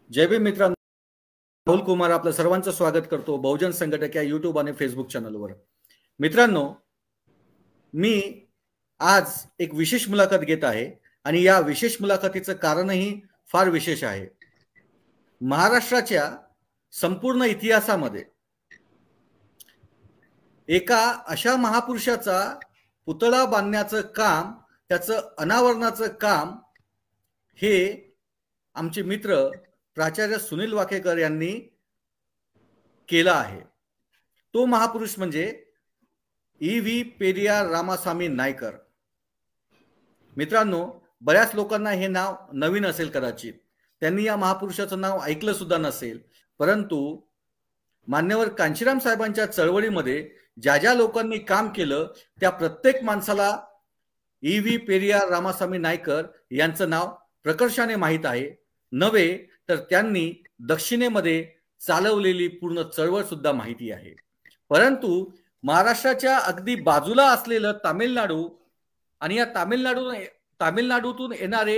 जय भीम मित्रांनो, राहुल कुमार आपलं सर्वांचं स्वागत करतो बहुजन संघटक या यूट्यूब आणि फेसबुक चॅनलवर। मित्रांनो, मी आज एक विशेष मुलाखत घेत आहे आणि या विशेष मुलाखतीचं कारणही फार विशेष आहे। महाराष्ट्राच्या संपूर्ण इतिहासामध्ये एका अशा महापुरुषाचा पुतळा बांधण्याचं काम, त्याचं अनावरणाचं काम हे आमचे मित्र प्राचार्य सुनील वाकेकर यांनी केला आहे। तो महापुरुष म्हणजे ई.व्ही. पेरियार रामासामी नायकर। मित्रांनो, बऱ्याच लोकांना हे नाव नवीन असेल, कदाचित त्यांनी या महापुरुषाचं नाव ऐकलं सुद्धा नसेल, परंतु मान्यवर कांशीराम साहेबांच्या चळवळीमध्ये ज्या ज्या लोकांनी काम केलं त्या प्रत्येक माणसाला ई.व्ही. पेरियार रामासामी नायकर यांचं नाव प्रकर्षाने माहीत आहे। नव्हे तर त्यांनी दक्षिणेमध्ये चालवलेली पूर्ण चळवळ सुद्धा माहिती आहे। परंतु महाराष्ट्राच्या अगदी बाजूला असलेलं तामिळनाडू आणि या तामिळनाडूतून येणारे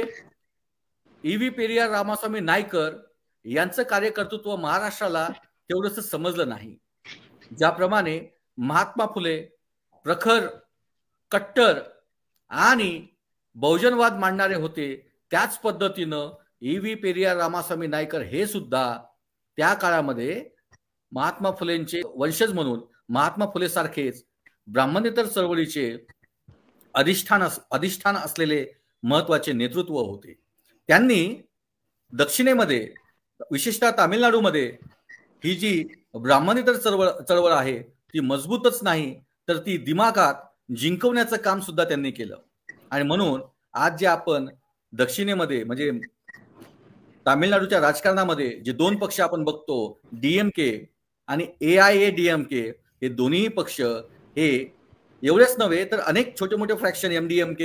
ई.व्ही. पेरियार रामासामी नायकर यांचं कार्यकर्तृत्व महाराष्ट्राला तेवढंसं समजलं नाही। ज्याप्रमाणे महात्मा फुले प्रखर, कट्टर आणि बहुजनवाद मांडणारे होते, त्याच पद्धतीनं ई.व्ही. पेरियार रामासामी नायकर हे सुद्धा त्या काळामध्ये महात्मा फुलेंचे वंशज म्हणून महात्मा फुले सारखेच ब्राह्मणेतर चळवळीचे अधिष्ठान असलेले महत्वाचे नेतृत्व होते। त्यांनी दक्षिणेमध्ये, विशेषतः तामिळनाडूमध्ये ही जी ब्राह्मणेतर चळवळ आहे ती मजबूतच नाही तर ती दिमागात जिंकवण्याचं काम सुद्धा त्यांनी केलं। आणि म्हणून आज जे आपण दक्षिणेमध्ये म्हणजे तामिळनाडूच्या राजकारणामध्ये जे दोन पक्ष आपण बघतो, डीएमके आणि AIADMK, हे दोन्ही पक्ष हे एवढेच नव्हे तर अनेक छोटे मोठे फ्रॅक्शन, MDMK,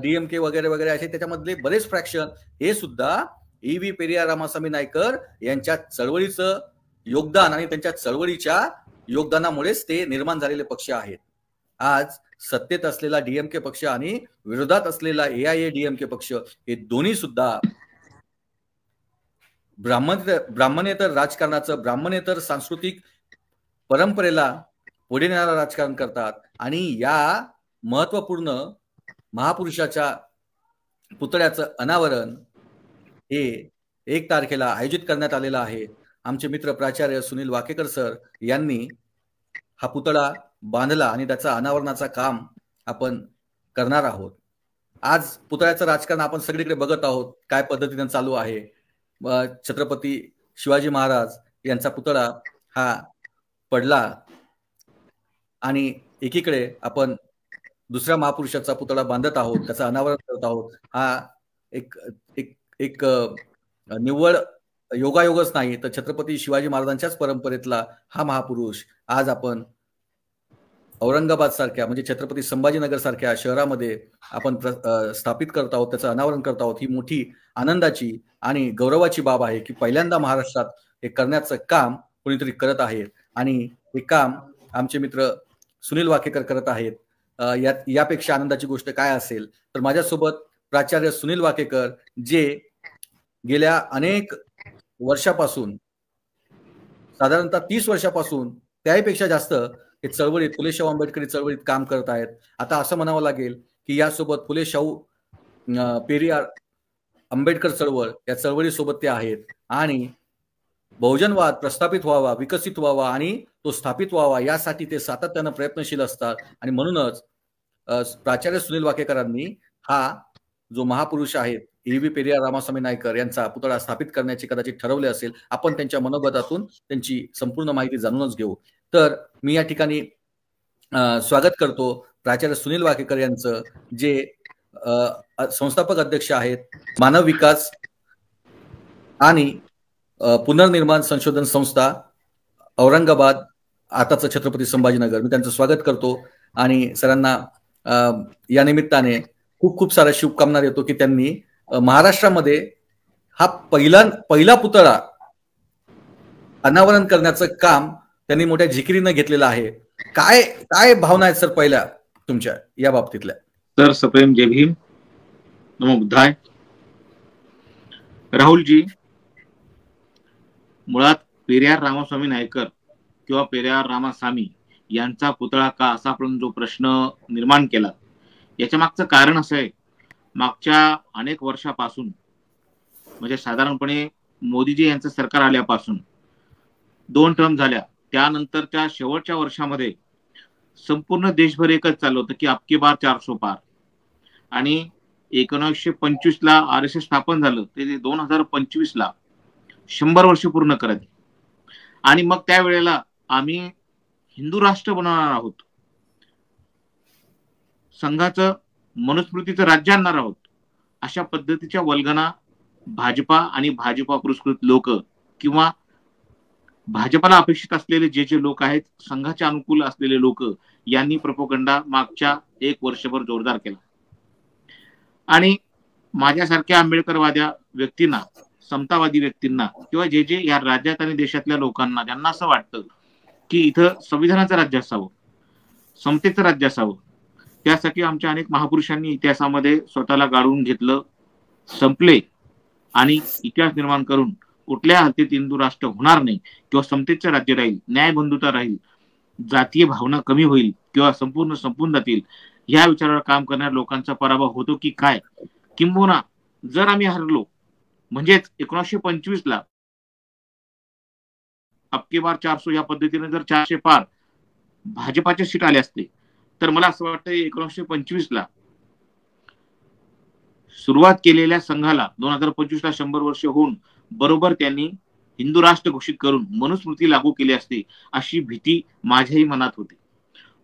DMK वगैरे वगैरे असे त्याच्यामधले बरेच फ्रॅक्शन हे सुद्धा ई.व्ही. पेरियार रामासामी नायकर यांच्या चळवळीचं योगदान आणि त्यांच्या चळवळीच्या योगदानामुळेच ते निर्माण झालेले पक्ष आहेत। आज सत्तेत असलेला DMK पक्ष आणि विरोधात असलेला AIADMK पक्ष हे दोन्ही सुद्धा ब्राह्मणेतर राजकारणाचं, ब्राह्मणेतर सांस्कृतिक परंपरेला पुढे नेणारं राजकारण करतात। आणि या महत्वपूर्ण महापुरुषाच्या पुतळ्याचं अनावरण हे 1 तारखेला आयोजित करण्यात आलेलं आहे। आमचे मित्र प्राचार्य सुनील वाकेकर सर यांनी हा पुतळा बांधला आणि त्याचा अनावरणाचा काम आपण करणार आहोत। आज पुतळ्याचं राजकारण आपण सगळीकडे बघत आहोत, काय पद्धतीने चालू आहे। छत्रपती शिवाजी महाराज यांचा पुतळा हा पडला आणि एकीकडे आपण दुसऱ्या महापुरुषाचा पुतळा बांधत आहोत, त्याचं अनावरण करत आहोत। हा एक निव्वळ योगायोगच नाही तर छत्रपती शिवाजी महाराजांच्याच परंपरेतला हा महापुरुष आज आपण औरंगाबाद सारख्या म्हणजे छत्रपती संभाजीनगर सारख्या शहरामध्ये आपण स्थापित करत आहोत, त्याचं अनावरण करत आहोत। ही मोठी आनंदाची आणि गौरवाची बाब आहे की पहिल्यांदा महाराष्ट्रात हे करण्याचं काम कोणीतरी करत आहे आणि हे काम आमचे मित्र सुनील वाकेकर करत आहेत। यापेक्षा आनंदाची गोष्ट काय असेल तर माझ्यासोबत प्राचार्य सुनील वाकेकर, जे गेल्या अनेक वर्षापासून, साधारणतः 30 वर्षापासून त्याहीपेक्षा जास्त हे चळवळीत, फुले शाहू आंबेडकरी चळवळीत काम करत आहेत। आता असं म्हणावं लागेल की यासोबत फुले शाहू पेरियार आंबेडकर चळवळ या चळवळीसोबत ते आहेत आणि बहुजनवाद प्रस्थापित व्हावा, विकसित व्हावा आणि तो स्थापित व्हावा यासाठी ते सातत्यानं प्रयत्नशील असतात। आणि म्हणूनच प्राचार्य सुनील वाकेकरांनी हा जो महापुरुष आहेत ई.व्ही. पेरियार रामासामी नायकर यांचा पुतळा स्थापित करण्याचे कदाचित ठरवले असेल। आपण त्यांच्या मनोगतातून त्यांची संपूर्ण माहिती जाणूनच घेऊ। तर मी या ठिकाणी स्वागत करतो प्राचार्य सुनील वाकेकर यांचं, जे संस्थापक अध्यक्ष आहेत मानव विकास आणि पुनर्निर्माण संशोधन संस्था औरंगाबाद, आताचं छत्रपती संभाजीनगर। मी त्यांचं स्वागत करतो आणि सरांना या निमित्ताने खूप खूप साऱ्या शुभकामना देतो की त्यांनी महाराष्ट्रामध्ये हा पहिला पुतळा अनावरण करण्याचं काम त्यांनी मोठ्या जिकिरीनं घेतलेलं आहे। काय भावना आहेत सर पहिल्या तुमच्या या बाबतीतल्या? सर सप्रेम जय भीम, नमो बुद्धाय। राहुल जी, मुळात पेरियार रामास्वामी नायकर किंवा पेरियार रामासामी यांचा पुतळा का, असा आपण जो प्रश्न निर्माण केला, याच्या मागचं कारण असं आहे, मागच्या अनेक वर्षापासून म्हणजे साधारणपणे मोदीजी यांचं सरकार आल्यापासून 2 टर्म झाल्या, त्यानंतरच्या शेवटच्या वर्षामध्ये संपूर्ण देशभर एकच चाललं होतं की अबकी बार 400 पार. आणि 1925 ला RSS स्थापन झालं, ते 2025 ला 100 वर्ष पूर्ण करत. आणि मग त्यावेळेला आम्ही हिंदू राष्ट्र बनवणार आहोत, संघाचं मनुस्मृतीचं राज्य आणणार आहोत, अशा पद्धतीच्या वल्गना भाजपा आणि भाजपा पुरस्कृत लोक किंवा भाजपाला अपेक्षित असलेले जे जे लोक आहेत, संघाच्या अनुकूल असलेले लोक, यांनी प्रोपोगंडा मागच्या 1 वर्षभर जोरदार केला. आणि माझ्यासारख्या आंबेडकरवाद्या व्यक्तींना, समतावादी व्यक्तींना किंवा जे जे या राज्यात आणि देशातल्या लोकांना ज्यांना असं वाटतं की इथं संविधानाचं राज्य असावं, समतेचं राज्य असावं, त्यासाठी आमच्या अनेक महापुरुषांनी इतिहासामध्ये स्वतःला गाडून घेतलं, संपले आणि इतिहास निर्माण करून कुठल्या हालतीत हिंदू राष्ट्र होणार नाही किंवा समतेचं राज्य राहील, न्यायबंधुता राहील, जातीय भावना कमी होईल किंवा संपूर्ण संपून जातील, या विचारावर काम करणाऱ्या लोकांचा पराभव होतो की काय. किंबहुना जर आम्ही हरलो, म्हणजेच 1925 ला अबकी बार 400 या पद्धतीने जर 400 पार भाजपाच्या सीट आले असते, तर मला असं वाटतं 1925 ला सुरुवात केलेल्या संघाला 2025 ला 100 वर्ष होऊन बरोबर त्यांनी हिंदू राष्ट्र घोषित करून मनुस्मृती लागू केली असते, अशी भीती माझ्याही मनात होती.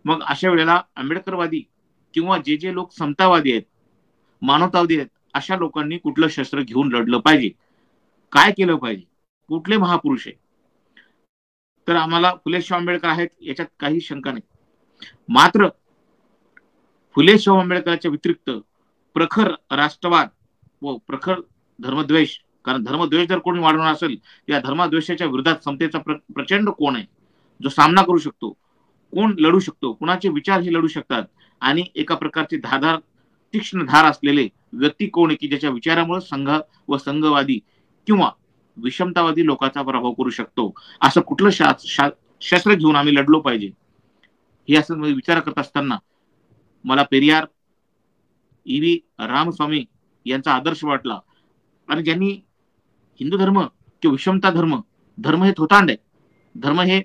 मग अशा वेळेला आंबेडकरवादी किंवा जे जे लोक समतावादी आहेत, मानवतावादी आहेत, अशा लोकांनी कुठलं शस्त्र घेऊन लढलं पाहिजे, काय केलं पाहिजे, कुठले महापुरुष आहे. तर आम्हाला फुले शाहू आंबेडकर आहेत, याच्यात काही शंका नाही. मात्र फुले शाहू आंबेडकरांच्या व्यतिरिक्त प्रखर राष्ट्रवाद व प्रखर धर्मद्वेष, कारण धर्मद्वेष जर कोणी वाढवणार असेल, या धर्मद्वेषाच्या विरोधात समतेचा प्रचंड कोण आहे, जो सामना करू शकतो, कोण लढू शकतो, कुणाचे विचार हे लढू शकतात, आणि एका प्रकारची धारदार तीक्ष्ण धार असलेले व्यक्ती कोण आहे की ज्याच्या विचारामुळे संघ व संघवादी किंवा विषमतावादी लोकांचा पराभव करू शकतो, असं कुठलं शस्त्र घेऊन आम्ही लढलो पाहिजे, हे असं विचार करत असताना मला पेरियार EV रामस्वामी यांचा आदर्श वाटला. आणि ज्यांनी हिंदू धर्म किंवा विषमता धर्म, धर्म हे थोतांड आहे, धर्म हे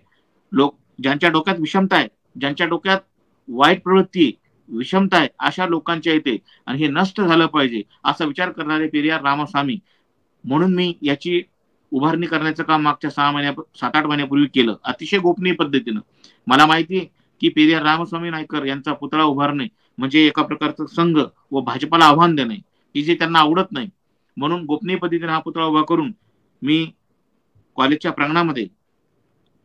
लोक ज्यांच्या डोक्यात विषमता आहे, ज्यांच्या डोक्यात वाईट प्रवृत्ती, विषमता आहे, अशा लोकांच्या येते आणि हे नष्ट झालं पाहिजे असा विचार करणारे पेरियार रामस्वामी. म्हणून मी याची उभारणी करण्याचं काम मागच्या 7-8 महिन्यापूर्वी केलं, अतिशय गोपनीय पद्धतीनं. मला माहिती आहे की पेरियार रामस्वामी नायकर यांचा पुतळा उभारणे म्हणजे एका प्रकारचं संघ व भाजपाला आव्हान देणे, की जे त्यांना आवडत नाही. म्हणून गोपनीय पद्धतीने हा पुतळा उभा करून मी कॉलेजच्या प्रांगणामध्ये,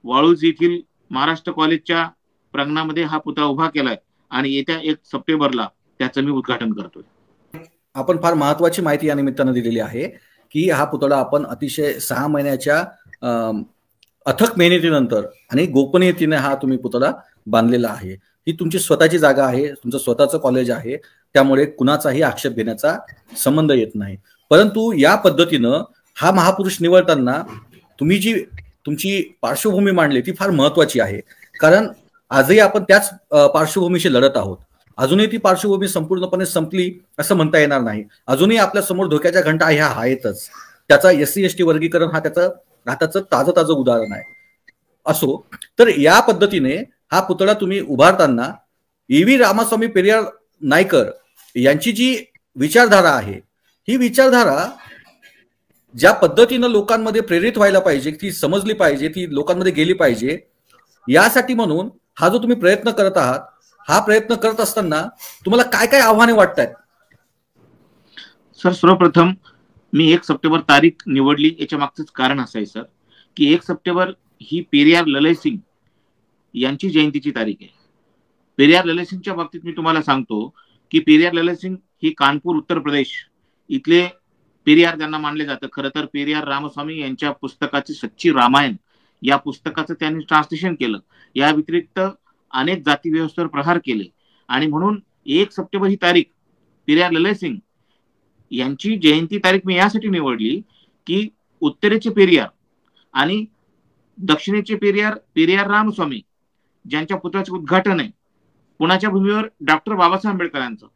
वाळूज येथील महाराष्ट्र कॉलेजच्या प्रांगणामध्ये हा पुतळा उभा केलाय आणि येत्या 1 सप्टेंबरला त्याचं मी उद्घाटन करतोय. आपण फार महत्वाची माहिती या निमित्तानं दिलेली आहे की हा पुतळा आपण अतिशय 6 महिन्याच्या अथक मेहनतीनंतर आणि गोपनीयतेने हा तुम्ही पुतळा बांधलेला आहे. ही तुमची स्वतःची जागा आहे, तुमचं स्वतःचं कॉलेज आहे, त्यामुळे कुणाचाही आक्षेप घेण्याचा संबंध येत नाही. परंतु या पद्धतीनं हा महापुरुष निवडताना तुम्ही जी तुमची पार्श्वभूमी मांडली ती फार महत्वाची आहे, कारण आजही आपण त्याच पार्श्वभूमीशी लढत आहोत. अजूनही ती पार्श्वभूमी संपूर्णपणे संपली असं म्हणता येणार नाही. अजूनही आपल्या समोर धोक्याच्या घंटा ह्या आहेतच. त्याचा SC ST वर्गीकरण हा त्याचं हाताचं ताजं उदाहरण आहे. असो, तर या पद्धतीने हा पुतळा तुम्ही उभारताना EV रामास्वामी पेरियार नायकर यांची जी विचारधारा आहे, ही विचारधारा ज्या पद्धतीनं लोकांमध्ये प्रेरित व्हायला पाहिजे, ती समजली पाहिजे, ती लोकांमध्ये गेली पाहिजे, यासाठी म्हणून हा जो तुम्ही प्रयत्न करत आहात, हा प्रयत्न करत असताना तुम्हाला काय काय आव्हाने वाटत आहेत? सर, सर्वप्रथम मी 1 सप्टेंबर तारीख निवडली, याच्या मागचंच कारण असं आहे सर की 1 सप्टेंबर ही पेरियार ललय सिंग यांची जयंतीची तारीख आहे. पेरियार ललय सिंगच्या बाबतीत मी तुम्हाला सांगतो की पेरियार ललय सिंग ही कानपूर उत्तर प्रदेश इथले पेरियार ज्यांना मानले जातं. खरं तर पेरियार रामस्वामी यांच्या पुस्तकाची सच्ची रामायण या पुस्तकाचं त्यांनी ट्रान्सलेशन केलं. या व्यतिरिक्त अनेक जाती व्यवस्थेवर प्रहार केले आणि म्हणून 1 सप्टेंबर ही तारीख पेरियार ललय सिंग यांची जयंती तारीख मी यासाठी निवडली की उत्तरेचे पेरियार आणि दक्षिणेचे पेरियार रामस्वामी ज्यांच्या पुतळ्याचे उद्घाटन आहे पुण्याच्या भूमीवर डॉक्टर बाबासाहेब आंबेडकरांचं.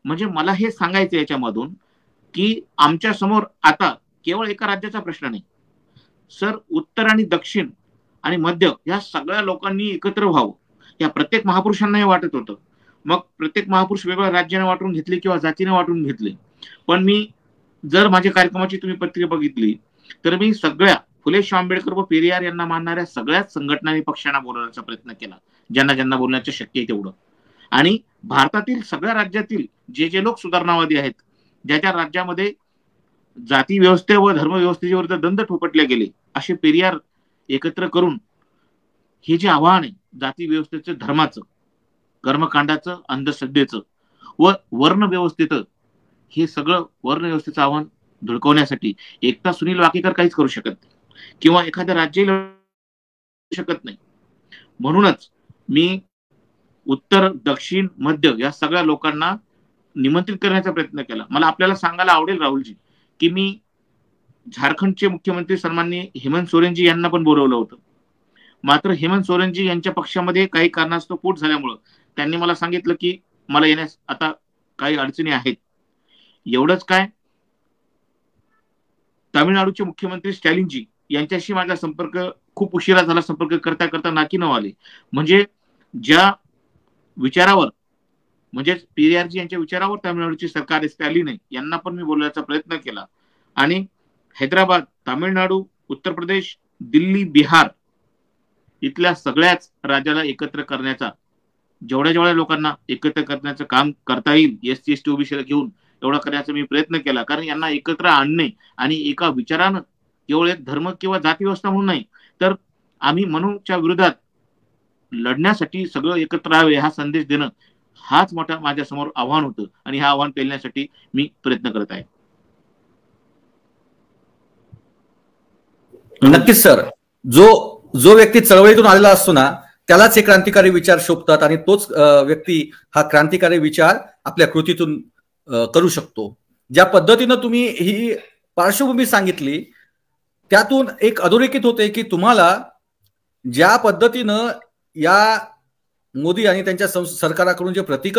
म्हणजे मला हे सांगायचं याच्यामधून की आमच्या समोर आता केवळ एका राज्याचा प्रश्न नाही सर, उत्तर आणि दक्षिण आणि मध्य या सगळ्या लोकांनी एकत्र व्हावं या प्रत्येक महापुरुषांना हे वाटत होतं. मग प्रत्येक महापुरुष वेगळ्या राज्याने वाटून घेतले किंवा जातीने वाटून घेतले. पण मी जर माझ्या कार्यक्रमाची तुम्ही पत्रिका बघितली तर मी सगळ्या फुले शाहू आंबेडकर व पेरियार यांना मानणाऱ्या सगळ्याच संघटना आणि पक्षांना बोलवण्याचा प्रयत्न केला, ज्यांना ज्यांना बोलण्याचं शक्य आहे तेवढं. आणि भारतातील सगळ्या राज्यातील जे जे लोक सुधारणावादी आहेत, ज्या ज्या राज्यामध्ये जाती व्यवस्थे व धर्म व्यवस्थेच्या विरुद्ध दंड ठोपटले गेले, असे पेरियार एकत्र करून हे जे आव्हान आहे जाती व्यवस्थेचं, धर्माचं, कर्मकांडाचं, अंधश्रद्धेचं व वर्ण व्यवस्थेचं, हे सगळं वर्ण व्यवस्थेचं आव्हान धुडकवण्यासाठी एकटा सुनील वाकेकर काहीच करू शकत नाही किंवा एखाद्या राज्य शकत नाही. म्हणूनच मी उत्तर, दक्षिण, मध्य या सगळ्या लोकांना निमंत्रित करण्याचा प्रयत्न केला. मला आपल्याला सांगायला आवडेल राहुलजी की मी झारखंडचे मुख्यमंत्री सन्माननीय हेमंत सोरेनजी यांना पण बोलवलं होतं. मात्र हेमंत सोरेनजी यांच्या पक्षामध्ये काही कारणास्तव फूट झाल्यामुळं त्यांनी मला सांगितलं की मला येण्यास आता काही अडचणी आहेत. एवढंच काय, तामिळनाडूचे मुख्यमंत्री स्टॅलिनजी यांच्याशी माझा संपर्क खूप उशिरा झाला. संपर्क करता करता नाकी नऊ आले. म्हणजे ज्या विचारावर, म्हणजे पेरियारजी यांच्या विचारावर तामिळनाडूची सरकार स्टॅलिन आहे यांना पण मी बोलण्याचा प्रयत्न केला. आणि हैदराबाद, तामिळनाडू, उत्तर प्रदेश, दिल्ली, बिहार इथल्या सगळ्याच राज्याला एकत्र करण्याचा, जेवढ्या जेवढ्या लोकांना एकत्र करण्याचं काम करता येईल SC ST OBC घेऊन एवढा करण्याचा मी प्रयत्न केला. कारण यांना एकत्र आणणे आणि एका विचारानं, केवळ एक धर्म किंवा जाती व्यवस्था म्हणून नाही तर आम्ही मनूच्या विरोधात लढण्यासाठी सगळं एकत्र राहावे हा संदेश देणं, हाच मोठा माझ्या समोर आव्हान होतं आणि हा आव्हान पेलण्यासाठी मी प्रयत्न करत आहे. नक्कीच सर, जो व्यक्ती चळवळीतून आलेला असतो ना त्यालाच हे क्रांतिकारी विचार शोभतात आणि तोच व्यक्ती हा क्रांतिकारी विचार आपल्या कृतीतून करू शकतो. ज्या पद्धतीनं तुम्ही ही पार्श्वभूमी सांगितली त्यातून एक अधोरेखित होते की तुम्हाला ज्या पद्धतीनं या मोदी आणि त्यांच्या सरकाराकडून जे प्रतीक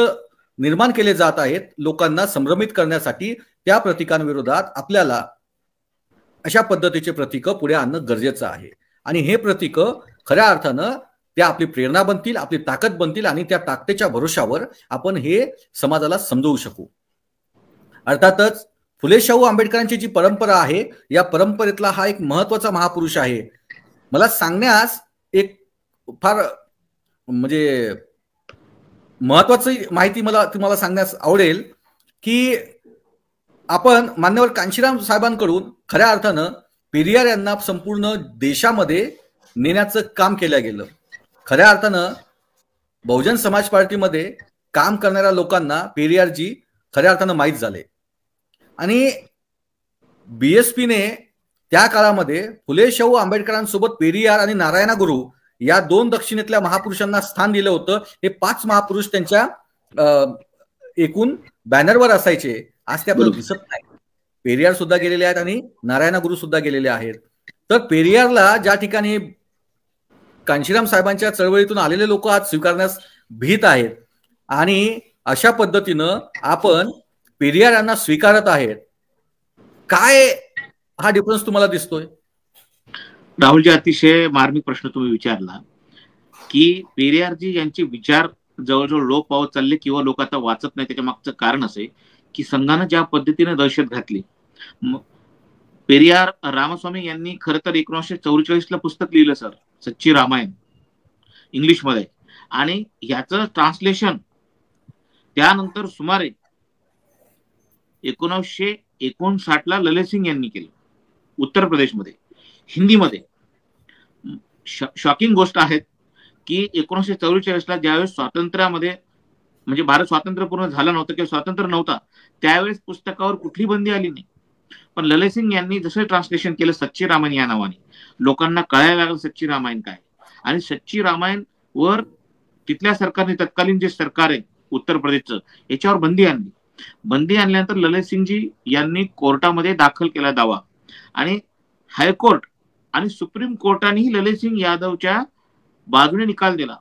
निर्माण केले जात आहेत लोकांना संभ्रमित करण्यासाठी, त्या प्रतीकांविरोधात आपल्याला अशा पद्धतीचे प्रतीक पुढे आणणं गरजेचं आहे. आणि हे प्रतीक खऱ्या अर्थानं त्या आपली प्रेरणा बनतील, आपली ताकद बनतील आणि त्या ताकदीच्या भरोशावर आपण हे समाजाला समजवू शकू. अर्थातच फुले शाहू आंबेडकरांची जी परंपरा आहे या परंपरेतला हा एक महत्वाचा महापुरुष आहे. मला सांगण्यास एक फार म्हणजे महत्वाची माहिती मला तुम्हाला सांगण्यास आवडेल की आपण मान्यवर कांशीराम साहेबांकडून खऱ्या अर्थानं पेरियार यांना संपूर्ण देशामध्ये नेण्याचं काम केलं गेलं. खऱ्या अर्थानं बहुजन समाज पार्टीमध्ये काम करणाऱ्या लोकांना पेरियारजी खऱ्या अर्थानं माहीत झाले आणि BSPने त्या काळामध्ये फुले शाहू आंबेडकरांसोबत पेरियार आणि नारायण गुरु या दोन दक्षिणेतल्या महापुरुषांना स्थान दिलं होतं. हे 5 महापुरुष त्यांच्या एकूण बॅनरवर असायचे. आज ते आपल्याला दिसत नाही. पेरियार सुद्धा गेलेले आहेत आणि नारायण गुरु सुद्धा गेलेले आहेत. तर पेरियारला ज्या ठिकाणी कांशीराम साहेबांच्या चळवळीतून आलेले लोक आज स्वीकारण्यास भीत आहेत आणि अशा पद्धतीनं आपण पेरियार यांना स्वीकारत आहेत. काय हा डिफरन्स तुम्हाला दिसतोय? राहुलजी, अतिशय मार्मिक प्रश्न तुम्ही विचारला की पेरियारजी यांचे विचार जवळजवळ लोप पावत चालले किंवा लोक आता वाचत नाही. त्याच्या मागचं कारण असे की संघानं ज्या पद्धतीने दहशत घातली. पेरियार रामस्वामी यांनी खरं तर 1944ला पुस्तक लिहिलं सर, सच्ची रामायण, इंग्लिशमध्ये. आणि याचं ट्रान्सलेशन त्यानंतर सुमारे 1959ला ललित सिंग यांनी केलं उत्तर प्रदेशमध्ये, हिंदीमध्ये. शॉकिंग गोष्ट आहे की 1944ला ज्यावेळेस स्वातंत्र्यामध्ये म्हणजे भारत स्वातंत्र्य पूर्ण झाला नव्हतं किंवा स्वातंत्र्य नव्हता त्यावेळेस पुस्तकावर कुठली बंदी आली नाही. पण ललित सिंग यांनी जसं ट्रान्सलेशन केलं सच्ची रामायण या नावाने, लोकांना कळायला लागलं सच्ची रामायण काय. आणि सच्ची रामायण वर तिथल्या सरकारने, तत्कालीन जे सरकार आहे उत्तर प्रदेशचं, याच्यावर बंदी आणली. बंदी आणल्यानंतर ललित सिंगजी यांनी कोर्टामध्ये दाखल केला दावा आणि हायकोर्ट आणि सुप्रीम कोर्टानेही ललितसिंग यादवच्या बाजूने निकाल दिला.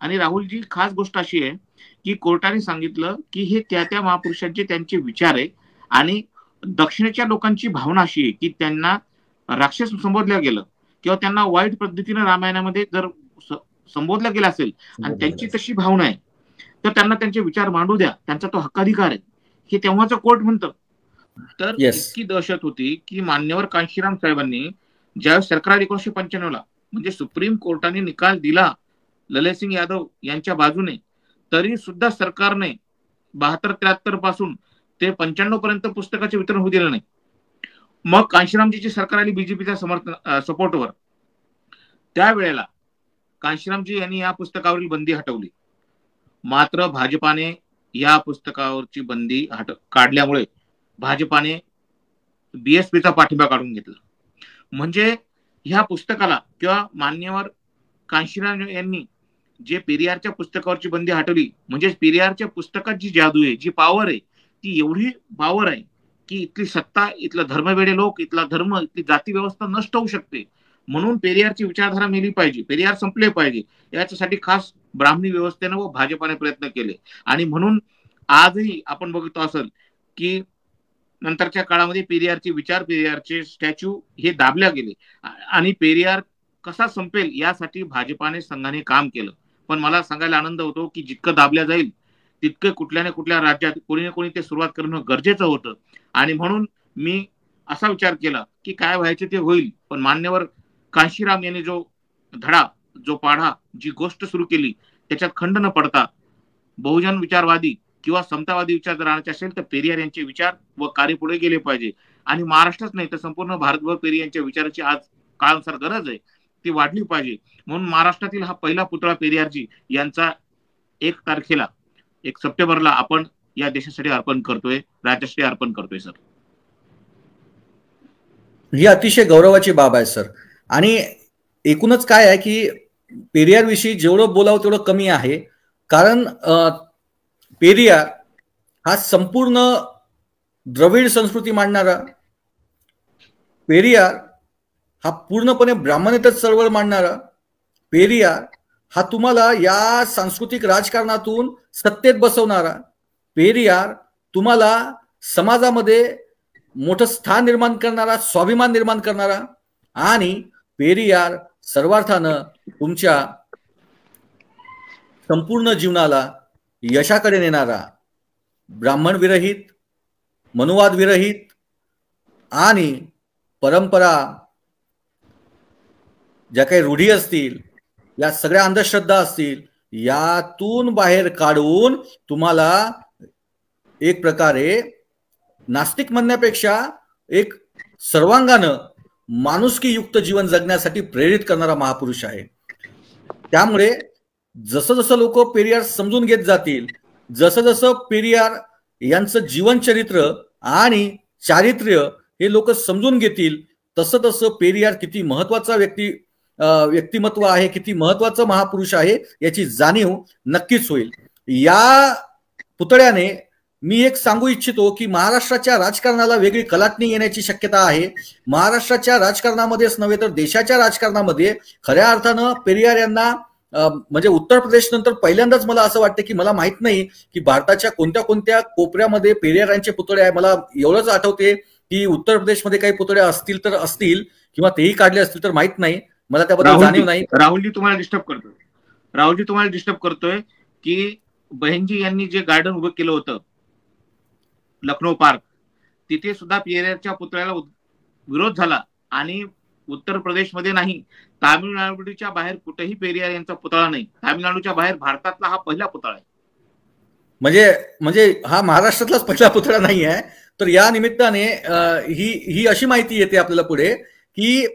आणि राहुलजी, खास गोष्ट अशी आहे की कोर्टाने सांगितलं की हे त्या त्या महापुरुषांचे त्यांचे विचार आहे आणि दक्षिणेच्या लोकांची भावना अशी आहे की त्यांना राक्षस संबोधलं गेलं किंवा त्यांना वाईट पद्धतीने रामायणामध्ये जर संबोधलं गेलं असेल आणि त्यांची तशी भावना आहे तर त्यांना त्यांचे विचार मांडू द्या, त्यांचा तो हक्काधिकार आहे, हे तेव्हाचं कोर्ट म्हणतं. तर इतकी दहशत होती की मान्यवर कांशीराम साहेबांनी ज्यावेळेस सरकार 1995 म्हणजे सुप्रीम कोर्टाने निकाल दिला ललितसिंग यादव यांच्या बाजूने, तरी सुद्धा सरकारने 72-73 पासून ते 95 पर्यंत पुस्तकाचे वितरण होऊ दिलं नाही. मग कांशीरामजीची सरकार आली बीजेपीच्या सपोर्टवर. त्यावेळेला कांशीरामजी यांनी या पुस्तकावरील बंदी हटवली. मात्र भाजपाने या पुस्तकावरची बंदी काढल्यामुळे भाजपाने बीएसपीचा पाठिंबा काढून घेतला. म्हणजे ह्या पुस्तकाला किंवा मान्यवर कांशीराम यांनी जे पेरियारच्या पुस्तकावरची बंदी हटवली, म्हणजे पेरियारच्या पुस्तकात जी जादू आहे, जी पॉवर आहे, ती एवढी पॉवर आहे की इथली सत्ता, इथलं धर्मवेडे लोक, इथला धर्म, इथली जाती व्यवस्था नष्ट होऊ शकते. म्हणून पेरियारची विचारधारा मेली पाहिजे, पेरियार संपले पाहिजे, याच्यासाठी खास ब्राह्मणी व्यवस्थेनं व भाजपाने प्रयत्न केले. आणि म्हणून आजही आपण बघतो असेल की नंतरच्या काळामध्ये पेरियारचे विचार, पेरियारचे स्टॅच्यू हे दाबल्या गेले आणि पेरियार कसा संपेल यासाठी भाजपाने संघाने काम केलं. पण मला सांगायला आनंद होतो की जितकं दाबल्या जाईल तितकं कुठल्या ना कुठल्या राज्यात कोणी ना कोणी ते सुरुवात करणं गरजेचं होतं. आणि म्हणून मी असा विचार केला की काय व्हायचे ते होईल, पण मान्यवर कांशीराम यांनी जो धडा, जो पाढा, जी गोष्ट सुरू केली त्याच्यात खंड न पडता बहुजन विचारवादी किंवा समतावादी विचार जर आणायचे असेल तर पेरियार यांचे विचार व कार्य पुढे गेले पाहिजे. आणि महाराष्ट्रच नाही तर संपूर्ण भारतभर पेरियार यांच्या विचाराची आज काळानुसार गरज आहे, ती वाढली पाहिजे. म्हणून महाराष्ट्रातील हा पहिला पुतळा पेरियारजी यांचा 1 तारखेला 1 सप्टेंबरला आपण या देशासाठी अर्पण करतोय, राज्यासाठी अर्पण करतोय सर. ही अतिशय गौरवाची बाब आहे सर. आणि एकूणच काय आहे की पेरियार विषयी जेवढं बोलावं तेवढं कमी आहे. कारण पेरियार हा संपूर्ण द्रविड संस्कृती मांडणारा, पेरियार हा पूर्णपणे ब्राह्मणेतर चळवळ मांडणारा, पेरियार हा तुम्हाला या सांस्कृतिक राजकारणातून सत्तेत बसवणारा, पेरियार तुम्हाला समाजामध्ये मोठं स्थान निर्माण करणारा, स्वाभिमान निर्माण करणारा, आणि पेरियार सर्वार्थानं तुमच्या संपूर्ण जीवनाला यशाकडे नेणारा, ब्राह्मण विरहित, मनुवाद विरहित आणि परंपरा ज्या काही रूढी असतील, या सगळ्या अंधश्रद्धा असतील, यातून बाहेर काढून तुम्हाला एक प्रकारे नास्तिक म्हणण्यापेक्षा एक सर्वांगानं माणुसकीयुक्त जीवन जगण्यासाठी प्रेरित करणारा महापुरुष आहे. त्यामुळे जसं जसं लोक पेरियार समजून घेत जातील, जसं जसं पेरियार यांचं जीवनचरित्र आणि चारित्र्य हे लोक समजून घेतील, तसं तसं पेरियार किती महत्वाचा व्यक्तिमत्व आहे, किती महत्वाचा महापुरुष आहे याची जाणीव नक्कीच होईल. या पुतळ्याने मी एक सांगू इच्छितो की महाराष्ट्राच्या राजकारणाला वेगळी कलाटणी येण्याची शक्यता आहे. महाराष्ट्राच्या राजकारणामध्येच नव्हे तर देशाच्या राजकारणामध्ये खऱ्या अर्थानं पेरियार यांना म्हणजे उत्तर प्रदेश नंतर पहिल्यांदाच मला असं वाटतं की मला माहित नाही की भारताच्या कोणत्या कोणत्या कोपऱ्यामध्ये पेरियार यांचे पुतळे आहे. मला एवढंच आठवते की उत्तर प्रदेशमध्ये काही पुतळे असतील तर असतील किंवा तेही काढले असतील तर माहित नाही, मला त्याबद्दल जाणीव नाही. राहुलजी तुम्हाला डिस्टर्ब करतोय की बहनजी यांनी जे गार्डन उभं केलं होतं लखनौ पार्क, तिथे सुद्धा पेरियारच्या पुतळ्याला विरोध झाला आणि उत्तर प्रदेशमध्ये नाही, तामिळनाडूच्या बाहेर कुठेही पेरियार यांचा पुतळा नाही. तामिळनाडूच्या बाहेर भारतातला हा पहिला पुतळा आहे. म्हणजे हा महाराष्ट्रातलाच पहिला पुतळा नाही आहे. तर या निमित्ताने ही अशी माहिती येते आपल्याला पुढे की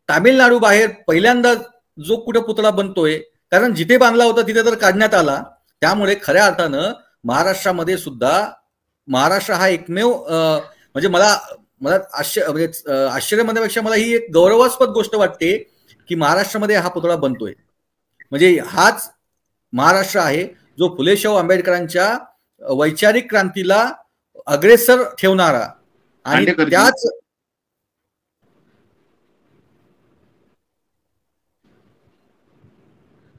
तामिळनाडू बाहेर पहिल्यांदा जो कुठे पुतळा बनतोय, कारण जिथे बांधला होता तिथे तर काढण्यात आला. त्यामुळे खऱ्या अर्थानं महाराष्ट्रामध्ये सुद्धा, महाराष्ट्र हा एकमेव म्हणजे मला आश्चर्य म्हणण्यापेक्षा मला ही एक गौरवास्पद गोष्ट वाटते की महाराष्ट्रामध्ये हा पुतळा बनतोय. म्हणजे हाच महाराष्ट्र आहे जो फुले शाहू आंबेडकरांच्या वैचारिक क्रांतीला अग्रेसर ठेवणारा आणि त्याच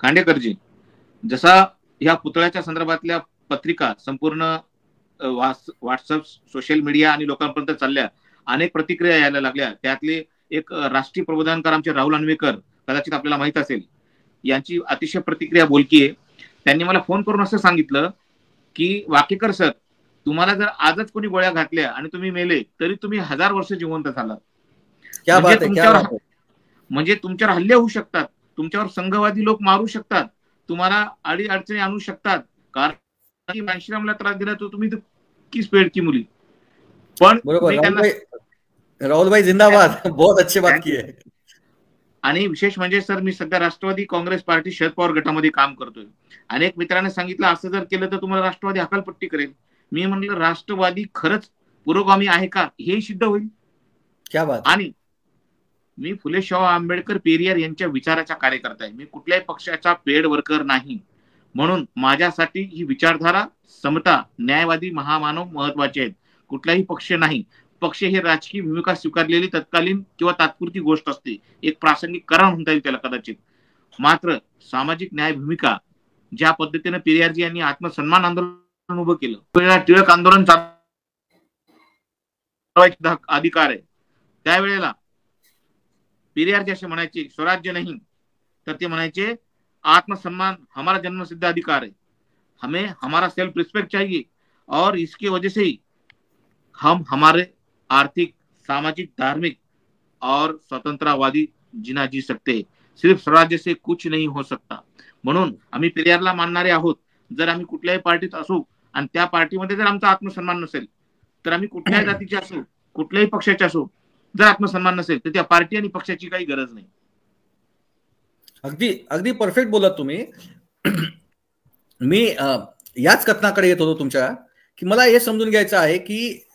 खांडेकरजी, जसा ह्या पुतळ्याच्या संदर्भातल्या पत्रिका संपूर्ण व्हॉट्सअप, सोशल मीडिया आणि लोकांपर्यंत चालल्या, अनेक प्रतिक्रिया यायला लागल्या. त्यातले एक राष्ट्रीय प्रबोधनकार आमचे राहुल अन्वेकर, कदाचित आपल्याला माहित असेल, यांची अतिशय प्रतिक्रिया बोलकी आहे. त्यांनी मला फोन करून असं सांगितलं की वाकेकर सर, तुम्हाला जर आजच कोणी गोळ्या घातल्या आणि तुम्ही मेले तरी तुम्ही 1000 वर्ष जिवंत झालात. म्हणजे तुमच्यावर हल्ले होऊ शकतात, तुमच्यावर संघवादी लोक मारू शकतात, तुम्हाला अडी अडचणी आणू शकतात, कारण बांशीरामला त्रास दिला तो तुम्ही की स्पेड की मुली. पण राहुल भाई जिंदाबाद, बहुत अच्छी बात की आहे. आणि विशेष म्हणजे सर, मी सध्या राष्ट्रवादी काँग्रेस पार्टी शरद पवार गटामध्ये काम करतोय. अनेक मित्रांनी सांगितलं असं जर केलं तर तुम्हाला राष्ट्रवादी हकालपट्टी करेल. मी म्हणलं राष्ट्रवादी खरंच पुरोगामी आहे का हे सिद्ध होईल. क्या बात. आणि मी फुले शाहू आंबेडकर पेरियार यांच्या विचाराचा कार्यकर्ता आहे. मी कुठल्याही पक्षाचा पेड वर्कर नाही. म्हणून माझ्यासाठी ही विचारधारा, समता, न्यायवादी, महामानव महत्वाचे आहेत. कुठलाही पक्ष नाही. पक्ष हे राजकीय भूमिका स्वीकारलेली तत्कालीन किंवा तात्पुरती गोष्ट असते, एक प्रासंगिक कारण म्हणता येईल त्याला कदाचित. मात्र सामाजिक न्याय भूमिका, ज्या पद्धतीने पेरियारजी यांनी आत्मसन्मान आंदोलन उभं केलं, टिळक आंदोलन चालवायचा अधिकार आहे, त्यावेळेला पेरियारजी असे म्हणायचे स्वराज्य नाही, तर ते म्हणायचे आत्मसम्मान हमारा जन्मसिद्ध अधिकार है, हमें हमारा सेल्फ रिस्पेक्ट चाहिए और इसकी वजह से ही हम हमारे आर्थिक, सामाजिक, धार्मिक और स्वतंत्रवादी जीना जी सकते हैं. सिर्फ स्वराज्य से कुछ नहीं हो सकता. म्हणून आम्ही पेरियारला मानणारे आहोत. जर आम्ही कुठल्याही पार्टीत असू आणि त्या पार्टीमध्ये जर आमचा आत्मसन्मान नसेल, तर आम्ही कुठल्याही जातीचे असू, कुठल्याही पक्षाचे असू, जर आत्मसन्मान नसेल तर त्या पार्टी आणि पक्षाची काही गरज नाही. अगदी अगदी परफेक्ट बोलत तुम्ही. मी याच कथनाकडे येत होतो तुमच्या, की मला हे समजून घ्यायचं आहे की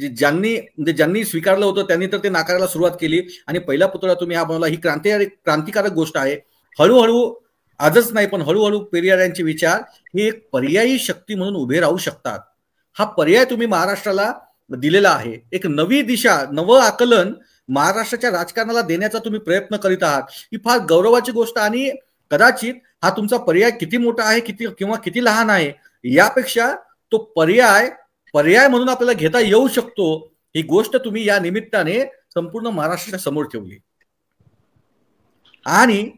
ज्यांनी स्वीकारलं होतं त्यांनी तर ते नाकारायला सुरुवात केली आणि पहिला पुतळा तुम्ही हा बनवला. ही क्रांतिकारक गोष्ट आहे. हळूहळू, आजच नाही पण हळूहळू पेरियार यांचे विचार हे एक पर्यायी शक्ती म्हणून उभे राहू शकतात. हा पर्याय तुम्ही महाराष्ट्राला दिलेला आहे. एक नवी दिशा, नवं आकलन महाराष्ट्राच्या राजकारणाला देण्याचा तुम्ही प्रयत्न करीत आहात. ही फार गौरवाची गोष्ट. आणि कदाचित हा तुमचा पर्याय किती मोठा आहे किंवा किती लहान आहे यापेक्षा तो पर्याय म्हणून आपल्याला घेता येऊ शकतो, ही गोष्ट तुम्ही या निमित्ताने संपूर्ण महाराष्ट्राच्या समोर ठेवली. आणि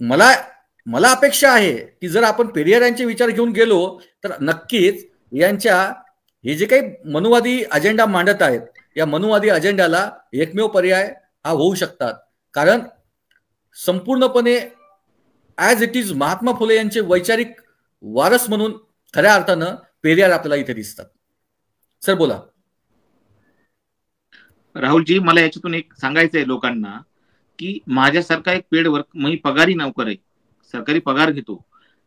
मला अपेक्षा आहे की जर आपण पेरियार यांचे विचार घेऊन गेलो तर नक्कीच यांच्या हे जे काही मनुवादी अजेंडा मांडत आहेत, या मनुवादी अजेंड्याला एकमेव पर्याय हा होऊ शकतात. कारण संपूर्णपणे as it is Mahatma Phule यांचे वैचारिक वारस म्हणून खऱ्या अर्थानं पेरियार आपल्याला इथे दिसतात. सर बोला. राहुलजी, मला याच्यातून एक सांगायचं आहे लोकांना की माझ्यासारखा एक पेड वर्क, मी पगारी नोकर आहे, सरकारी पगार घेतो,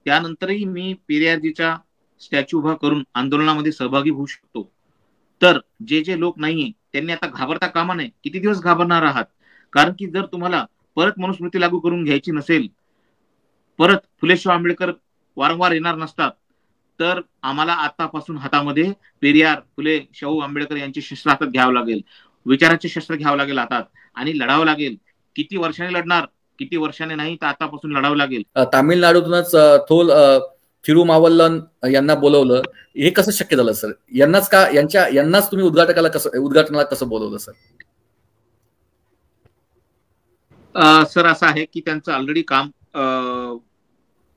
त्यानंतरही मी पेरियारजीचा स्टॅच्यू उभा करून आंदोलनामध्ये सहभागी होऊ शकतो. तर जे लोक नाहीये त्यांनी आता घाबरता कामा नये. किती दिवस घाबरणार आहात? कारण की जर तुम्हाला परत मनुस्मृती लागू करून घ्यायची नसेल, परत फुले शाहू आंबेडकर वारंवार येणार नसतात, तर आम्हाला आतापासून हातामध्ये पेरियार, फुले शाहू आंबेडकर यांची शस्त्र हातात घ्यावं लागेल, विचाराचे शस्त्र घ्यावं लागेल हातात आणि लढावं लागेल. किती वर्षांनी लढणार, किती वर्षांनी नाही, तर आतापासून लढावं लागेल. तामिळनाडूतूनच थोल थिरुमावल्लन यांना बोलवलं, हे कसं शक्य झालं सर? यांनाच तुम्ही उद्घाटनाला कसं बोलवलं सर? सर असं आहे की त्यांचं ऑलरेडी काम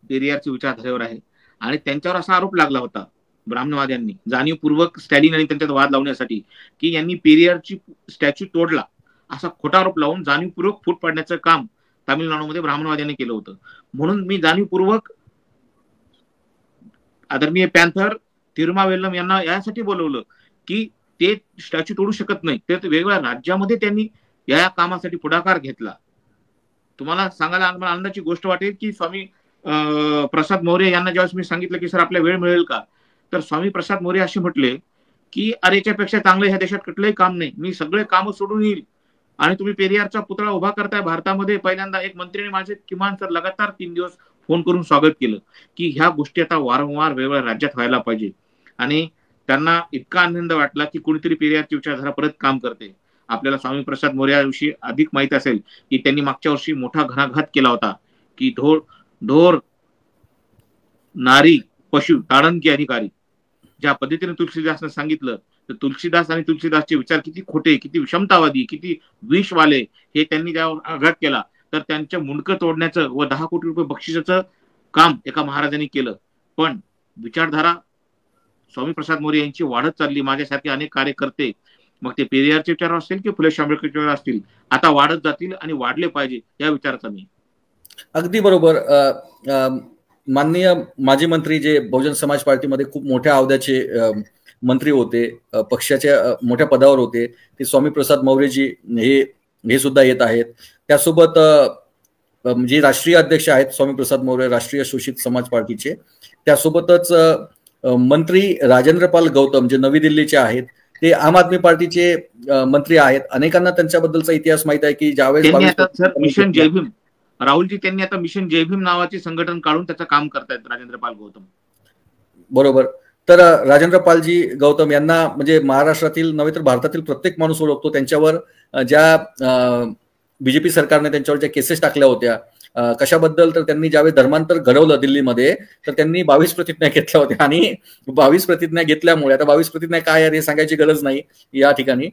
पेरियारच्या विचारधारेवर आहे आणि त्यांच्यावर असा आरोप लागला होता ब्राह्मणवाद्यांनी जाणीवपूर्वक स्टॅलिन आणि त्यांच्यात वाद लावण्यासाठी की यांनी पेरियारची स्टॅच्यू तोडला, असा खोटा आरोप लावून जाणीवपूर्वक फूट पाडण्याचं काम तामिळनाडूमध्ये ब्राह्मणवाद्यांनी केलं होतं. म्हणून मी जाणीवपूर्वक आदरणीय पॅन्थर थिरुमावेल्लम यांना यासाठी बोलवलं की ते स्टॅच्यू तोडू शकत नाही. ते वेगवेगळ्या राज्यामध्ये त्यांनी या कामासाठी पुढाकार घेतला. तुम्हाला सांगायला आनंदाची गोष्ट वाटेल की स्वामी प्रसाद मौर्य यांना ज्यावेळेस मी सांगितलं की सर आपल्या वेळ मिळेल का, तर स्वामी प्रसाद मौर्य असे म्हटले की अरे याच्यापेक्षा चांगलं ह्या देशात कुठलंही काम नाही, मी सगळे कामं सोडून येईल आणि तुम्ही पेरियारचा पुतळा उभा करताय भारतामध्ये. पहिल्यांदा एक मंत्रीने माझे किमान सर लगातार 3 दिवस फोन करून स्वागत केलं की ह्या गोष्टी आता वारंवार वेगवेगळ्या राज्यात व्हायला पाहिजे. आणि त्यांना इतका आनंद वाटला की कुणीतरी पेरियारची विचारधारा परत काम करते. आपल्याला स्वामी प्रसाद मौर्याविषयी अधिक माहिती असेल की त्यांनी मागच्या वर्षी मोठा घणाघात केला होता की ढोर नारी पशु ताडन की अधिकारी, ज्या पद्धतीने तुलसीदासने सांगितलं, तर तुलसीदास आणि तुलसीदासचे विचार किती खोटे, किती विषमतावादी, किती विषवाले हे त्यांनी ज्यावर आघात केला, तर त्यांच्या मुंडकं तोडण्याचं व 10 कोटी रुपये बक्षिसाचं काम एका महाराजांनी केलं. पण विचारधारा स्वामी प्रसाद मोरे यांची वाढत चालली. माझ्यासारखे अनेक कार्यकर्ते, मग ते पेरियारचे विचार असतील की फुले आंबेडकरचे विचार असतील, आता वाढत जातील आणि वाढले पाहिजे या विचाराचा मी. अगदी बरोबर. माननीय माजी मंत्री जे बहुजन समाज पार्टीमध्ये खूप मोठ्या अवध्याचे मंत्री होते, पक्षाच्या मोठ्या पदावर होते, ते स्वामी प्रसाद मौर्यजी हे सुद्धा येत आहेत. त्यासोबत जे राष्ट्रीय अध्यक्ष आहेत स्वामी प्रसाद मौर्य राष्ट्रीय शोषित समाज पार्टीचे, त्यासोबतच मंत्री राजेंद्र पाल गौतम जे नवी दिल्लीचे आहेत, ते आम आदमी पार्टीचे मंत्री आहेत. अनेकांना त्यांच्याबद्दलचा इतिहास माहित आहे की ज्यावेळेस मिशन जय भीम, राहुलजी त्यांनी आता मिशन जय भीम नावाचे संघटन काढून त्याचं काम करतायत राजेंद्र पाल गौतम. बरोबर. तर राजेंद्र पालजी गौतम यांना म्हणजे महाराष्ट्रातील नव्हे तर भारतातील प्रत्येक माणूस ओळखतो. त्यांच्यावर ज्या बीजेपी सरकारने त्यांच्यावर ज्या केसेस टाकल्या होत्या कशाबद्दल, तर त्यांनी ज्यावेळी धर्मांतर घडवलं दिल्लीमध्ये, तर त्यांनी 22 प्रतिज्ञा घेतल्या होत्या. आणि 22 प्रतिज्ञा घेतल्यामुळे, आता 22 प्रतिज्ञा काय आहे हे सांगायची गरज नाही या ठिकाणी.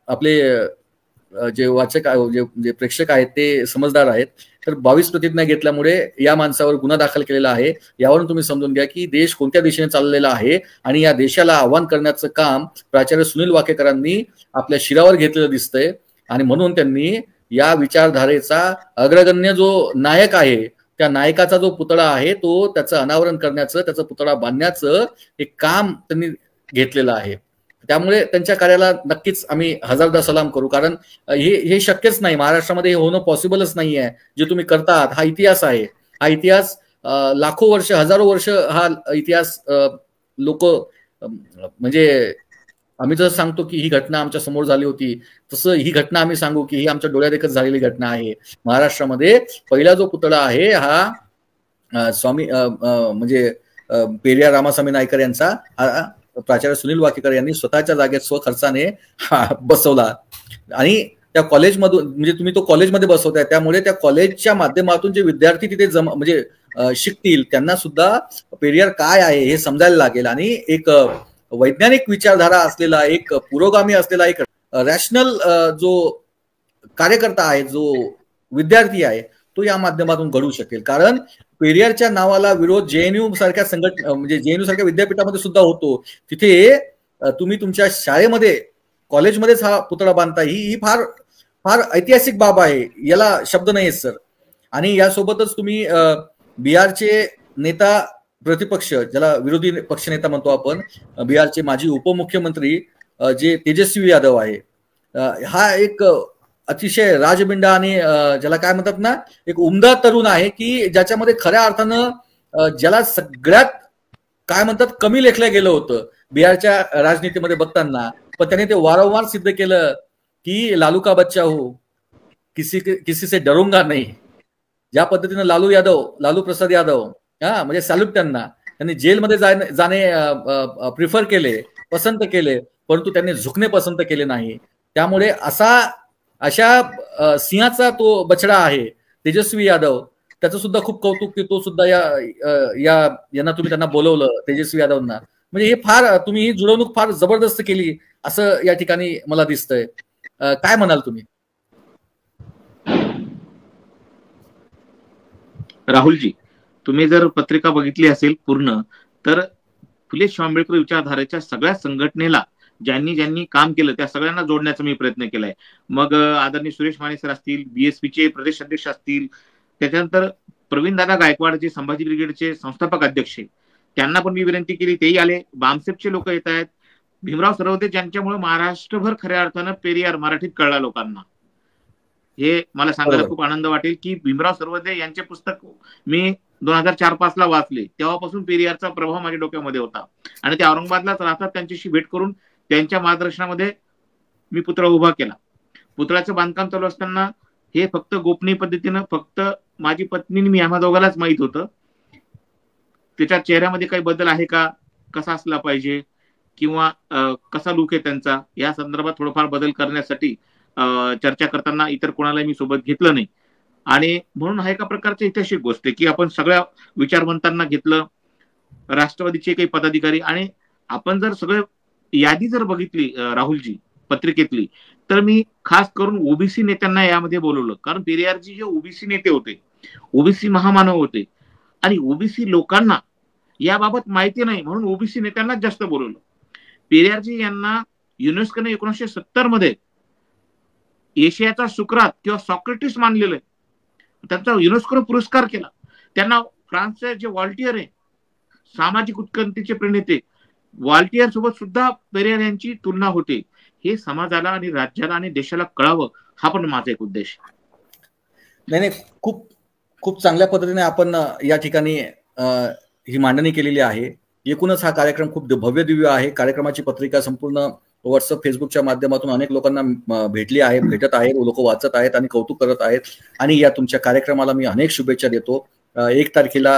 आपले जे वाचक जे प्रेक्षक आहेत ते समजदार आहेत. तर 22 प्रतिज्ञा घेतल्यामुळे या माणसावर गुन्हा दाखल केलेला आहे. यावरून तुम्ही समजून घ्या की देश कोणत्या दिशेने चाललेला आहे. आणि या देशाला आव्हान करण्याचं काम प्राचार्य सुनील वाकेकरांनी आपल्या शिरावर घेतलेलं दिसतंय. आणि म्हणून त्यांनी या विचारधारेचा अग्रगण्य जो नायक आहे, त्या नायकाचा जो पुतळा आहे तो त्याचं अनावरण करण्याचं, त्याचा पुतळा बांधण्याचं एक काम त्यांनी घेतलेलं आहे. त्यामुळे त्यांच्या कार्याला नक्कीच आम्ही हजारदा सलाम करू. कारण हे शक्यच नाही, महाराष्ट्रामध्ये हे होणं पॉसिबलच नाही आहे. जे तुम्ही करतात हा इतिहास आहे. हा इतिहास लाखो वर्ष, हजारो वर्ष हा इतिहास लोक म्हणजे आम्ही जसं सांगतो की ही घटना आमच्या समोर झाली होती, तसं ही घटना आम्ही सांगू की ही आमच्या डोळ्यादेखत झालेली घटना आहे. महाराष्ट्रामध्ये पहिला जो पुतळा आहे हा स्वामी म्हणजे पेरियार रामास्वामी नायकर यांचा प्राचार्य सुनील वाकेकर यांनी स्वतःच्या जागेत स्वखर्चाने बसवला. आणि त्या कॉलेजमधून म्हणजे तुम्ही तो कॉलेजमध्ये बसवताय, त्यामुळे त्या कॉलेजच्या माध्यमातून जे विद्यार्थी तिथे म्हणजे शिकतील त्यांना सुद्धा पेरियार काय आहे हे समजायला लागेल. आणि एक वैज्ञानिक विचारधारा असलेला, एक पुरोगामी असलेला, एक रॅशनल जो कार्यकर्ता आहे, जो विद्यार्थी आहे, तो या माध्यमातून घडू शकेल. कारण पेरियारच्या नावाला विरोध जेएनयू सारख्या म्हणजे जेएनयू सारख्या विद्यापीठामध्ये सुद्धा होतो. तिथे तुम्ही तुमच्या शाळेमध्ये, कॉलेजमध्येच हा पुतळा बांधता, ही फार फार ऐतिहासिक बाब आहे, याला शब्द नाही आहेत सर. आणि यासोबतच तुम्ही बिहारचे नेता प्रतिपक्ष, ज्याला विरोधी पक्षनेता म्हणतो आपण, बिहारचे माजी उपमुख्यमंत्री जे तेजस्वी यादव आहे, हा एक अतिशय राजबिंडा आणि ज्याला काय म्हणतात ना, एक उमदा तरुण आहे की ज्याच्यामध्ये खऱ्या अर्थानं ज्याला सगळ्यात काय म्हणतात कमी लेखलं गेलं होतं बिहारच्या राजनीतीमध्ये बघताना, पण त्याने ते वारंवार सिद्ध केलं की लालू का बच्चा हो, किसी से डरूंगा नाही. ज्या पद्धतीनं लालू प्रसाद यादव म्हणजे सॅल्यूट त्यांनी जेलमध्ये जाणे प्रिफर केले, पसंत केले, परंतु त्यांनी झुकणे पसंत केले नाही. त्यामुळे अशा सिंहाचा तो बछडा आहे तेजस्वी यादव. त्याचं सुद्धा खूप कौतुक की तो सुद्धा यांना तुम्ही त्यांना बोलवलं, तेजस्वी यादवना. म्हणजे हे फार तुम्ही ही जुळवणूक फार जबरदस्त केली असं या ठिकाणी मला दिसतंय. काय म्हणाल तुम्ही? राहुलजी, तुम्ही जर पत्रिका बघितली असेल पूर्ण, तर फुले आंबेडकर विचारधारेच्या सगळ्या संघटनेला ज्यांनी काम केलं त्या सगळ्यांना जोडण्याचा मी प्रयत्न केलाय. मग आदरणीय सुरेश माने सर असतील, बीएसपीचे प्रदेश अध्यक्ष असतील, त्याच्यानंतर प्रवीणदादा गायकवाड जे संभाजी ब्रिगेडचे संस्थापक अध्यक्ष, त्यांना पण मी विनंती केली, तेही आले. बामसेपचे लोक येत आहेत, भीमराव सरवदे, ज्यांच्यामुळे महाराष्ट्रभर खऱ्या अर्थानं पेरियार मराठीत कळला लोकांना. हे मला सांगायला खूप आनंद वाटेल की भीमराव सरवदे यांचे पुस्तक मी 2004-05 ला वाचले. तेव्हापासून पेरियारचा प्रभाव माझ्या डोक्यामध्ये होता. आणि ते औरंगाबादलाच राहतात, त्यांच्याशी भेट करून त्यांच्या मार्गदर्शनामध्ये मी पुतळा उभा केला. पुतळ्याचं बांधकाम चालू असताना हे फक्त गोपनीय पद्धतीनं फक्त माझी पत्नी मी आम्हा दोघांनाच माहित होतं. त्याच्या चेहऱ्यामध्ये काही बदल आहे का, कसा असला पाहिजे, किंवा कसा लुक आहे त्यांचा, या संदर्भात थोडंफार बदल करण्यासाठी चर्चा करताना इतर कोणाला मी सोबत घेतलं नाही. आणि म्हणून हा एका प्रकारची ऐतिहासिक गोष्ट आहे की आपण सगळ्या विचारवंतांना घेतलं, राष्ट्रवादीचे काही पदाधिकारी, आणि आपण जर सगळं यादी जर बघितली राहुलजी पत्रिकेतली, तर मी खास करून ओबीसी नेत्यांना यामध्ये बोलवलं, कारण पेरियारजी जे ओबीसी नेते होते, ओबीसी महामानव होते, आणि ओबीसी लोकांना याबाबत माहिती नाही म्हणून ओबीसी नेत्यांनाच जास्त बोलवलं. पेरियारजी यांना युनेस्कोने 1970 मध्ये एशियाचा सुकरात किंवा सॉक्रेटिस मानलेलं आहे. त्यांचा युनेस्कोने पुरस्कार केला. त्यांना फ्रान्सचे जे व्हॉल्टियर आहे, सामाजिक उत्क्रांतीचे प्रणेते, व्हॉल्टियर सोबत सुद्धा पेरियार यांची तुलना होते. हे समाजाला आणि राज्याला आणि देशाला कळावं, हा पण माझा एक उद्देश. नाही, खूप खूप चांगल्या पद्धतीने आपण या ठिकाणी ही मांडणी केलेली आहे. एकूणच हा कार्यक्रम खूप भव्य दिव्य आहे. कार्यक्रमाची पत्रिका संपूर्ण व्हॉट्सअप, फेसबुकच्या माध्यमातून अनेक लोकांना भेटली आहे, भेटत आहे, लोक वाचत आहेत आणि कौतुक करत आहेत. आणि या तुमच्या कार्यक्रमाला मी अनेक शुभेच्छा देतो. 1 तारखेला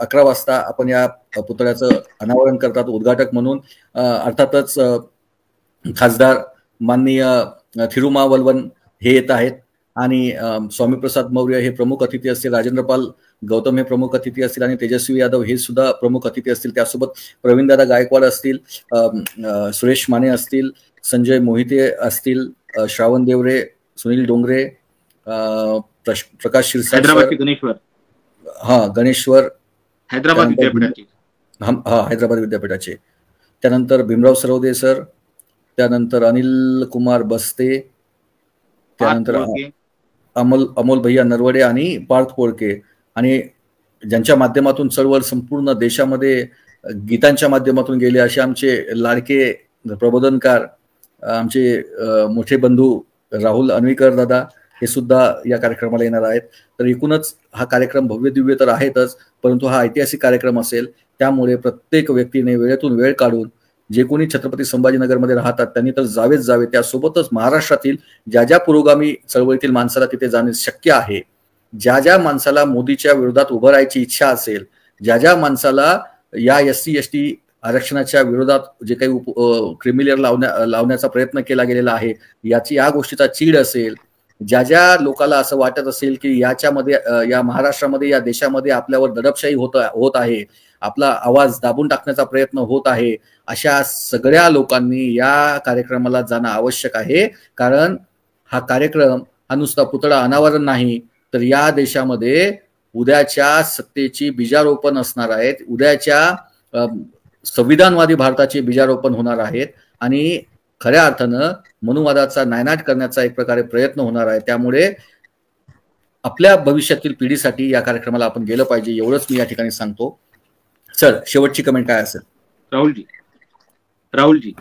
11 वाजता आपण या पुतळ्याचं अनावरण करतात उद्घाटक म्हणून. अर्थातच खासदार माननीय थिरुमा वल्वन हे येत आहेत आणि स्वामीप्रसाद मौर्य हे प्रमुख अतिथी असतील, राजेंद्रपाल गौतम हे प्रमुख अतिथी असतील आणि तेजस्वी यादव हे सुद्धा प्रमुख अतिथी असतील. त्यासोबत प्रवीणदादा गायकवाड असतील, सुरेश माने असतील, संजय मोहिते असतील, श्रावण देवरे, सुनील डोंगरे, प्रकाश शिरसाट, गणेश्वर, गणेश्वर, हैदराबाद विद्यापीठाचे, हैदराबाद विद्यापीठाचे, त्यानंतर भीमराव सरवदे सर, त्यानंतर अनिल कुमार बस्ते, त्यानंतर अमोल भैया नरवडे आणि पार्थ पोळके, आणि ज्यांच्या माध्यमातून चळवळ संपूर्ण देशामध्ये गीतांच्या माध्यमातून गेले असे आमचे लाडके प्रबोधनकार, आमचे मोठे बंधू राहुल अन्वीकर दादा हे सुद्धा या कार्यक्रमाला येणार आहेत. तर एकूणच हा कार्यक्रम भव्य दिव्य तर आहेतच, परंतु हा ऐतिहासिक कार्यक्रम असेल. त्यामुळे प्रत्येक व्यक्तीने वेळेतून वेळ काढून, जे कोणी छत्रपती संभाजीनगरमध्ये राहतात त्यांनी तर जावेच जावे. त्यासोबतच महाराष्ट्रातील ज्या ज्या पुरोगामी चळवळीतील माणसाला तिथे जाणे शक्य आहे, ज्या ज्या माणसाला मोदीच्या विरोधात उभं राहायची इच्छा असेल, ज्या ज्या माणसाला या SC ST आरक्षणाच्या विरोधात जे काही क्रिमिलेअर लावण्याचा प्रयत्न केला गेलेला आहे, या गोष्टीचा चीड असेल, ज्या ज्या लोकांना असं वाटत असेल की याच्यामध्ये, या महाराष्ट्रामध्ये, या देशामध्ये आपल्यावर दडपशाही होत आहे, आपला आवाज दाबून टाकण्याचा प्रयत्न होत आहे, अशा सगळ्या लोकांनी या कार्यक्रमाला जाणं आवश्यक आहे. कारण हा कार्यक्रम हा नुसता पुतळा अनावरण नाही, तर या देशामध्ये उद्याच्या सत्तेची बीजारोपण असणार आहेत, उद्याच्या संविधानवादी भारताचे बीजारोपण होणार आहेत आणि खऱ्या अर्थानं मनुवादाचा नायनाट करण्याचा एक प्रकारे प्रयत्न होणार आहे. त्यामुळे आपल्या भविष्यातील पिढीसाठी या कार्यक्रमाला आपण गेलं पाहिजे, एवढंच मी या ठिकाणी सांगतो. सर, शेवटची कमेंट काय असेल? राहुलजी,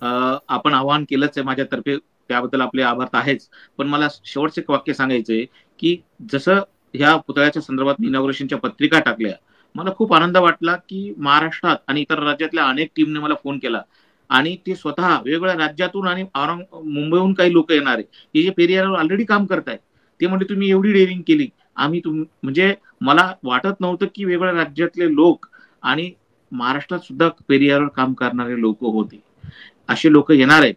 आपण आवाहन केलंच आहे माझ्यातर्फे, त्याबद्दल आपले आभार आहेच. पण मला शेवटचे एक वाक्य सांगायचंय की जसं ह्या पुतळ्याच्या संदर्भात इनॉग्रेशनच्या पत्रिका टाकल्या, मला खूप आनंद वाटला की महाराष्ट्रात आणि इतर राज्यातल्या अनेक टीमने मला फोन केला आणि ते स्वतः वेगवेगळ्या राज्यातून आणि मुंबईहून काही लोक येणार आहे की जे पेरियारवर ऑलरेडी काम करतायत. ते म्हणजे तुम्ही एवढी डेअरिंग केली, म्हणजे मला वाटत नव्हतं की वेगवेगळ्या राज्यातले लोक आणि महाराष्ट्रात सुद्धा पेरियारवर काम करणारे लोक होते. असे लोक येणार आहेत.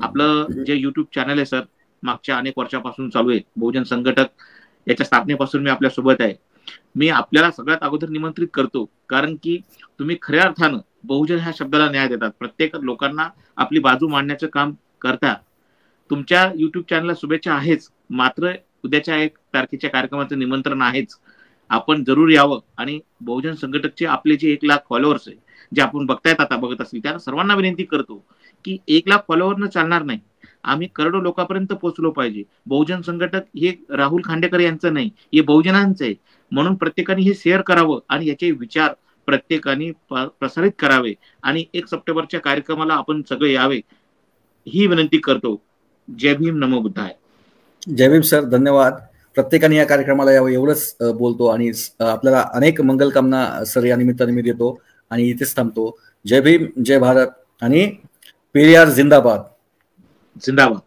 आपलं जे युट्यूब चॅनल आहे सर, मागच्या अनेक वर्षापासून चालू आहे, बहुजन संघटक, याच्या स्थापनेपासून मी आपल्या सोबत आहे. मी आपल्याला सगळ्यात अगोदर निमंत्रित करतो, कारण की तुम्ही खऱ्या अर्थानं बहुजन ह्या शब्दाला न्याय देतात, प्रत्येक लोकांना आपली बाजू मांडण्याचं काम करता. तुमच्या युट्यूब चॅनलला शुभेच्छा आहेच, मात्र उद्याच्या 1 तारखेच्या कार्यक्रमाचं निमंत्रण आहेच. आपण जरूर यावं आणि बहुजन संघटकचे आपले जे 1 लाख फॉलोअर्स आहे, जे आपण बघत असतील, त्यांना सर्वांना विनंती करतो की 1 लाख फॉलोअरनं चालणार नाही, आम्ही करोडो लोकांपर्यंत पोहोचलो पाहिजे. बहुजन संघटक हे राहुल खांडेकर यांचं नाही, हे बहुजनांचं आहे. म्हणून प्रत्येकाने हे शेअर करावं आणि याचे विचार प्रत्येकाने प्रसारित करावे आणि 1 सप्टेंबरच्या कार्यक्रमाला आपण सगळे यावे, ही विनंती करतो. जय भीम, नमो बुद्धाय. जय भीम सर, धन्यवाद. प्रत्येकाने या कार्यक्रमाला यावं एवढंच बोलतो आणि आपल्याला अनेक मंगलकामना सर या निमित्ताने मी देतो आणि इथेच थांबतो. जय भीम, जय भारत आणि पेरियार जिंदाबाद. जिंदाबाद.